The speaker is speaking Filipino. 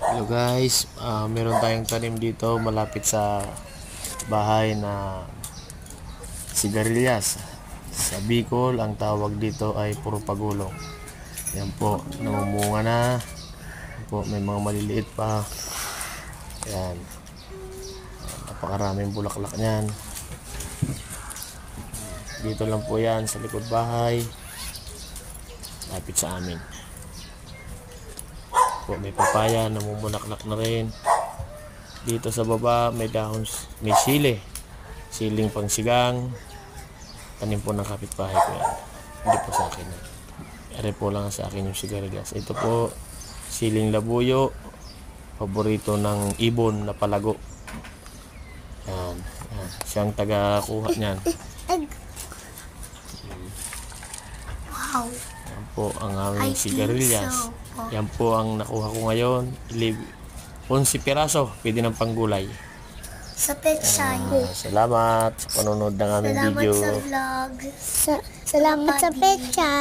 Hello guys, meron tayong tanim dito malapit sa bahay na sigarilyas. Sa Bicol, ang tawag dito ay puro pagulong. Yan po, namumunga na. Yan po, may mga maliliit pa. Yan, napakaraming bulaklak niyan. Dito lang po yan sa likod bahay, lapit sa amin. Po, may papaya, namumulaklak na rin. Dito sa baba may dahon, may siling pangsigang. Tanim po ng kapitbahay ko yan, hindi po sa akin. Ere po lang sa akin yung sigarilyas. Ito po, siling labuyo, paborito ng ibon na palago. Yan, yan. Siyang taga-kuha niyan. Wow. Yan po ang aming sigarilyas. Yan po ang nakuha ko ngayon. 11 piraso, pwede ng panggulay. Sa petsa. Salamat sa panonood ng aming video. Salamat sa vlog. Salamat sa petsa.